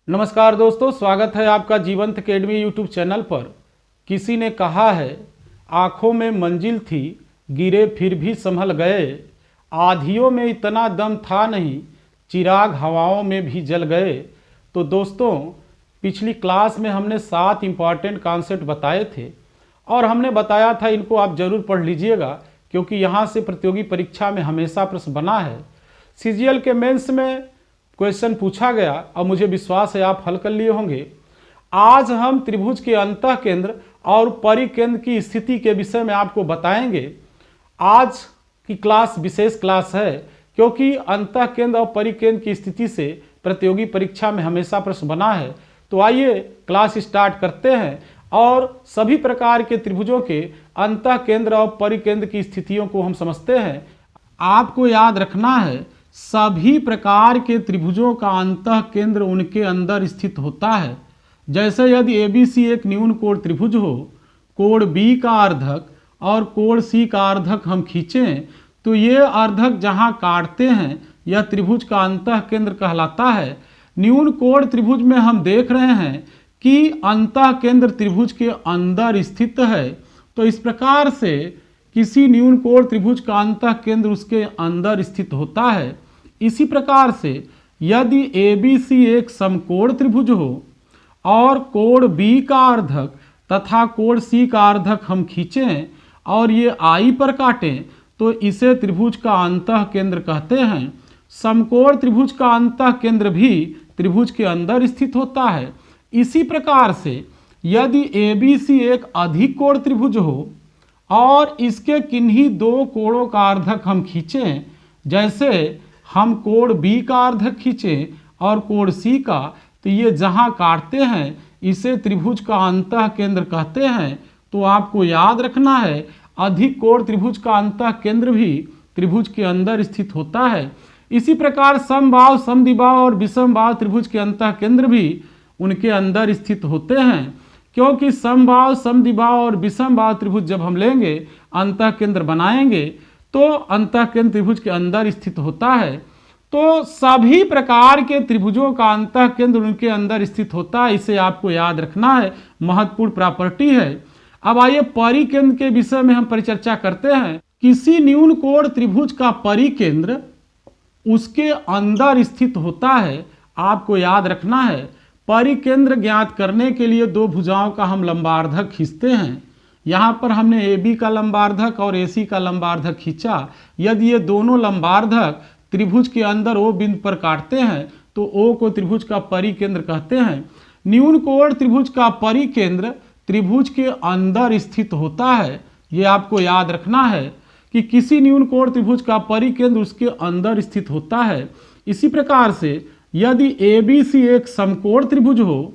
नमस्कार दोस्तों, स्वागत है आपका जीवंत अकेडमी यूट्यूब चैनल पर। किसी ने कहा है, आँखों में मंजिल थी, गिरे फिर भी संभल गए। आधियों में इतना दम था नहीं, चिराग हवाओं में भी जल गए। तो दोस्तों, पिछली क्लास में हमने 7 इम्पॉर्टेंट कॉन्सेप्ट बताए थे और हमने बताया था इनको आप जरूर पढ़ लीजिएगा, क्योंकि यहाँ से प्रतियोगी परीक्षा में हमेशा प्रश्न बना है। सीजीएल के मेंस में क्वेश्चन पूछा गया और मुझे विश्वास है आप हल कर लिए होंगे। आज हम त्रिभुज के अंतः केंद्र और परिकेंद्र की स्थिति के विषय में आपको बताएंगे। आज की क्लास विशेष क्लास है, क्योंकि अंतः केंद्र और परिकेंद्र की स्थिति से प्रतियोगी परीक्षा में हमेशा प्रश्न बना है। तो आइए क्लास स्टार्ट करते हैं और सभी प्रकार के त्रिभुजों के अंतः केंद्र और परिकेंद्र की स्थितियों को हम समझते हैं। आपको याद रखना है, सभी प्रकार के त्रिभुजों का अंतः केंद्र उनके अंदर स्थित होता है। जैसे यदि ABC एक न्यून कोण त्रिभुज हो, कोण B का अर्धक और कोण C का अर्धक हम खींचें, तो ये अर्धक जहां काटते हैं यह त्रिभुज का अंतः केंद्र कहलाता है। न्यून कोण त्रिभुज में हम देख रहे हैं कि अंतः केंद्र त्रिभुज के अंदर स्थित है। तो इस प्रकार से किसी न्यून कोण त्रिभुज का अंतः केंद्र उसके अंदर स्थित होता है। इसी प्रकार से यदि ABC एक समकोण त्रिभुज हो और कोण B का अर्धक तथा कोण C का अर्धक हम खींचें और ये I पर काटें, तो इसे त्रिभुज का अंतः केंद्र कहते हैं। समकोण त्रिभुज का अंतः केंद्र भी त्रिभुज के अंदर स्थित होता है। इसी प्रकार से यदि ABC एक अधिक कोण त्रिभुज हो और इसके किन्हीं दो कोणों का अर्धक हम खींचें, जैसे हम कोण B का अर्धक खींचें और कोण C का, तो ये जहां काटते हैं इसे त्रिभुज का अंतः केंद्र कहते हैं। तो आपको याद रखना है, अधिक कोण त्रिभुज का अंतः केंद्र भी त्रिभुज के अंदर स्थित होता है। इसी प्रकार समबाहु, समद्विबाहु और विषमबाहु त्रिभुज के अंतः केंद्र भी उनके अंदर स्थित होते हैं, क्योंकि समबाहु, समद्विबाहु और विषमबाहु त्रिभुज जब हम लेंगे, अंतः केंद्र बनाएंगे, तो अंतः केंद्र त्रिभुज के अंदर स्थित होता है। तो सभी प्रकार के त्रिभुजों का अंतः केंद्र उनके अंदर स्थित होता है। इसे आपको याद रखना है, महत्वपूर्ण प्रॉपर्टी है। अब आइए परिकेंद्र के विषय में हम परिचर्चा करते हैं। किसी न्यून कोण त्रिभुज का परिकेंद्र उसके अंदर स्थित होता है। आपको याद रखना है, परिकेंद्र ज्ञात करने के लिए दो भुजाओं का हम लंबार्धक खींचते हैं। यहाँ पर हमने AB का लंबार्धक और AC का लंबार्धक खींचा। यदि ये दोनों लंबार्धक त्रिभुज के अंदर O बिंदु पर काटते हैं, तो O को त्रिभुज का परिकेंद्र कहते हैं। न्यून कोण त्रिभुज का परिकेंद्र त्रिभुज के अंदर स्थित होता है। ये आपको याद रखना है कि किसी न्यून कोण त्रिभुज का परिकेंद्र उसके अंदर स्थित होता है। इसी प्रकार से यदि ABC एक समकोण त्रिभुज हो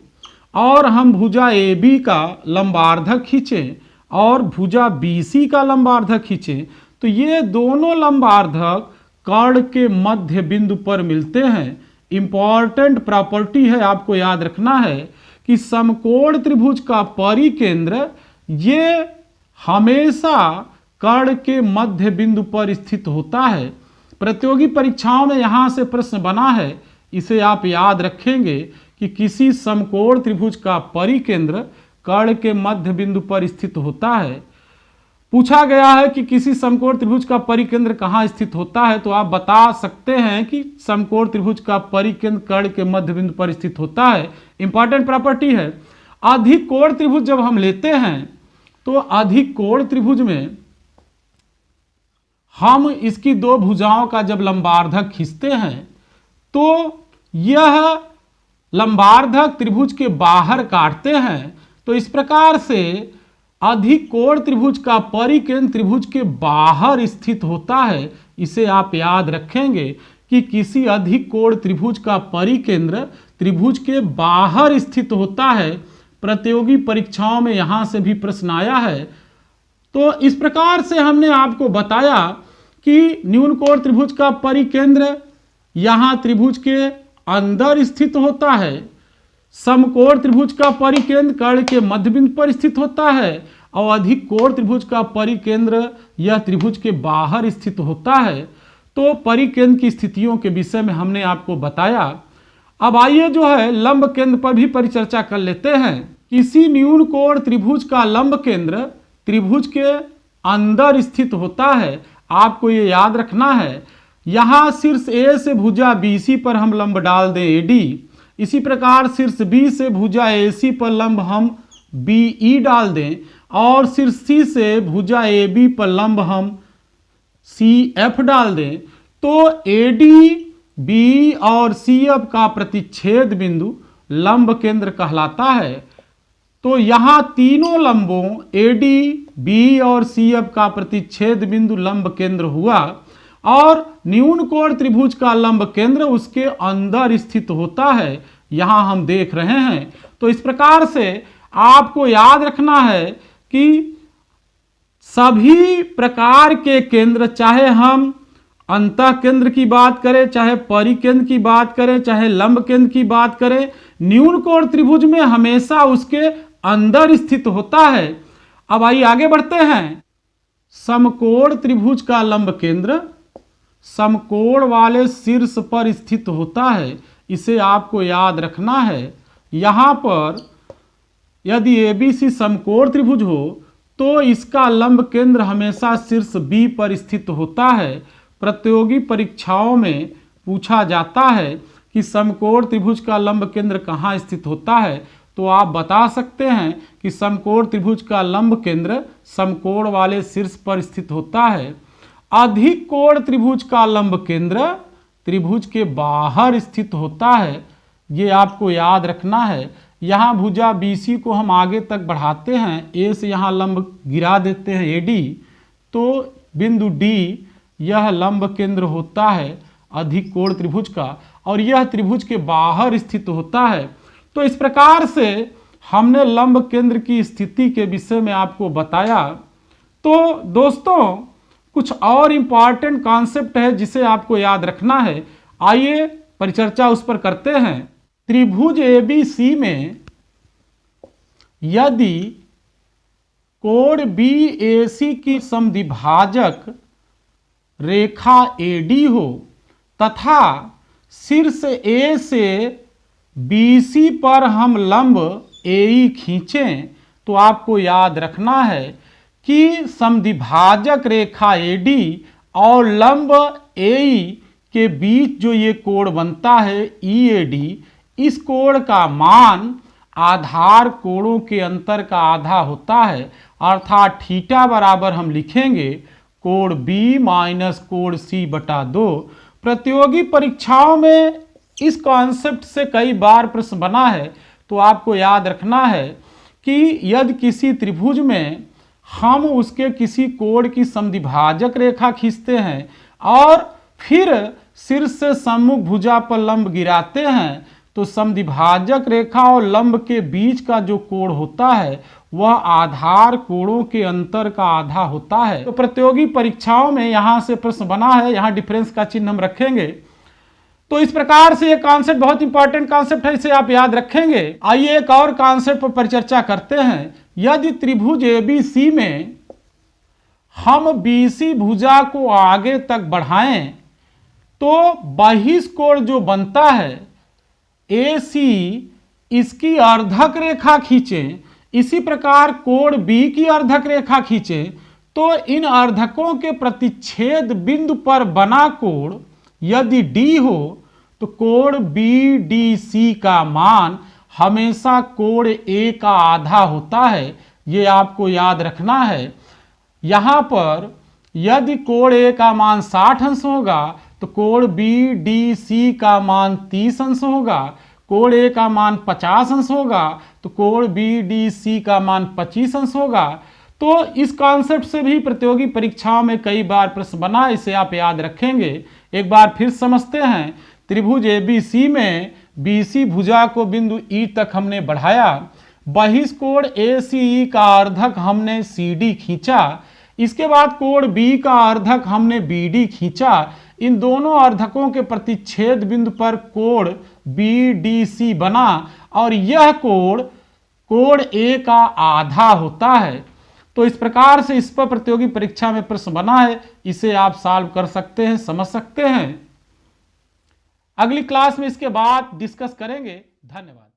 और हम भुजा AB का लंबार्धक खींचें और भुजा BC का लंबार्धक खींचें, तो ये दोनों लंबार्धक कर्ण के मध्य बिंदु पर मिलते हैं। इंपॉर्टेंट प्रॉपर्टी है, आपको याद रखना है कि समकोण त्रिभुज का परिकेंद्र ये हमेशा कर्ण के मध्य बिंदु पर स्थित होता है। प्रतियोगी परीक्षाओं में यहां से प्रश्न बना है, इसे आप याद रखेंगे कि किसी समकोण त्रिभुज का परिकेंद्र कर्ण के मध्य बिंदु पर स्थित होता है। पूछा गया है कि किसी समकोण त्रिभुज का परिकेंद्र कहाँ स्थित होता है, तो आप बता सकते हैं कि समकोण त्रिभुज का परिकेंद्र कर्ण के मध्य बिंदु पर स्थित होता है। इंपॉर्टेंट प्रॉपर्टी है। अधिक कोण त्रिभुज जब हम लेते हैं, तो अधिक कोण त्रिभुज में हम इसकी दो भुजाओं का जब लंबार्धक खींचते हैं, तो यह लंबार्धक त्रिभुज के बाहर काटते हैं। तो इस प्रकार से अधिक कोण त्रिभुज का परिकेंद्र त्रिभुज के बाहर स्थित होता है। इसे आप याद रखेंगे कि किसी अधिक कोण त्रिभुज का परिकेंद्र त्रिभुज के बाहर स्थित होता है। प्रतियोगी परीक्षाओं में यहां से भी प्रश्न आया है। तो इस प्रकार से हमने आपको बताया कि न्यून कोण त्रिभुज का परिकेंद्र यहां त्रिभुज के अंदर स्थित होता है। समकोण त्रिभुज का परिकेंद्र कर्ण के मध्य बिंदु पर स्थित होता है और अधिक कोण त्रिभुज का परिकेंद्र यह त्रिभुज के बाहर स्थित होता है। तो परिकेंद्र की स्थितियों के विषय में हमने आपको बताया। अब आइए जो है लंब केंद्र पर भी परिचर्चा कर लेते हैं। किसी न्यून कोण त्रिभुज का लंब केंद्र त्रिभुज के अंदर स्थित होता है। आपको ये याद रखना है। यहाँ शीर्ष ए से भुजा BC पर हम लंब डाल दें AD, इसी प्रकार शीर्ष B से भुजा AC पर लंब हम BE डाल दें और शीर्ष C से भुजा AB पर लंब हम CF डाल दें, तो AD, BE और CF का प्रतिच्छेद बिंदु लंब केंद्र कहलाता है। तो यहाँ तीनों लंबों AD, BE और CF का प्रतिच्छेद बिंदु लंब केंद्र हुआ और न्यून कोण त्रिभुज का लंब केंद्र उसके अंदर स्थित होता है। यहाँ हम देख रहे हैं। तो इस प्रकार से आपको याद रखना है कि सभी प्रकार के केंद्र, चाहे हम अंतः केंद्र की बात करें, चाहे परिकेंद्र की बात करें, चाहे लंब केंद्र की बात करें, न्यून कोण त्रिभुज में हमेशा उसके अंदर स्थित होता है। अब आइए आगे बढ़ते हैं। समकोण त्रिभुज का लंब केंद्र समकोण वाले शीर्ष पर स्थित होता है। इसे आपको याद रखना है। यहाँ पर यदि ABC समकोण त्रिभुज हो तो इसका लंब केंद्र हमेशा शीर्ष B पर स्थित होता है। प्रतियोगी परीक्षाओं में पूछा जाता है कि समकोण त्रिभुज का लंब केंद्र कहाँ स्थित होता है, तो आप बता सकते हैं कि समकोण त्रिभुज का लंब केंद्र समकोण वाले शीर्ष पर स्थित होता है। अधिक कोण त्रिभुज का लंब केंद्र त्रिभुज के बाहर स्थित होता है। ये आपको याद रखना है। यहाँ भुजा BC को हम आगे तक बढ़ाते हैं, A से यहाँ लंब गिरा देते हैं AD, तो बिंदु D यह लंब केंद्र होता है अधिक कोण त्रिभुज का और यह त्रिभुज के बाहर स्थित होता है। तो इस प्रकार से हमने लंब केंद्र की स्थिति के विषय में आपको बताया। तो दोस्तों कुछ और इंपॉर्टेंट कॉन्सेप्ट है जिसे आपको याद रखना है। आइए परिचर्चा उस पर करते हैं। त्रिभुज ABC में यदि कोण BAC की समद्विभाजक रेखा AD हो तथा शीर्ष A से BC पर हम लंब AE खींचें, तो आपको याद रखना है कि समद्विभाजक रेखा AD और लंब AE के बीच जो ये कोण बनता है EAD, इस कोण का मान आधार कोणों के अंतर का आधा होता है, अर्थात थीटा बराबर हम लिखेंगे कोण B माइनस कोण C बटा 2। प्रतियोगी परीक्षाओं में इस कॉन्सेप्ट से कई बार प्रश्न बना है। तो आपको याद रखना है कि यदि किसी त्रिभुज में हम उसके किसी कोण की समद्विभाजक रेखा खींचते हैं और फिर शीर्ष से सम्मुख भुजा पर लंब गिराते हैं, तो समद्विभाजक रेखा और लंब के बीच का जो कोण होता है वह आधार कोणों के अंतर का आधा होता है। तो प्रतियोगी परीक्षाओं में यहां से प्रश्न बना है, यहां डिफरेंस का चिन्ह हम रखेंगे। तो इस प्रकार से ये कॉन्सेप्ट बहुत इंपॉर्टेंट कॉन्सेप्ट है, इसे आप याद रखेंगे। आइए एक और कॉन्सेप्ट पर परिचर्चा करते हैं। यदि त्रिभुज ABC में हम BC भुजा को आगे तक बढ़ाएं तो बहिष्कोण जो बनता है AC इसकी अर्धक रेखा खींचें, इसी प्रकार कोण B की अर्धक रेखा खींचें, तो इन अर्धकों के प्रतिच्छेद बिंदु पर बना कोण यदि D हो तो कोण BDC का मान हमेशा कोण A का आधा होता है। ये आपको याद रखना है। यहाँ पर यदि कोण A का मान 60 अंश होगा तो कोण BDC का मान 30 अंश होगा। कोण A का मान 50 अंश होगा तो कोण BDC का मान 25 अंश होगा। तो इस कॉन्सेप्ट से भी प्रतियोगी परीक्षाओं में कई बार प्रश्न बना, इसे आप याद रखेंगे। एक बार फिर समझते हैं। त्रिभुज ABC में BC भुजा को बिंदु E तक हमने बढ़ाया, बहिष्कोण ACE का अर्धक हमने CD खींचा, इसके बाद कोण B का अर्धक हमने BD खींचा। इन दोनों अर्धकों के प्रतिच्छेद बिंदु पर कोण BDC बना और यह कोण A का आधा होता है। तो इस प्रकार से इस पर प्रतियोगी परीक्षा में प्रश्न बना है, इसे आप सॉल्व कर सकते हैं, समझ सकते हैं। अगली क्लास में इसके बाद डिस्कस करेंगे। धन्यवाद।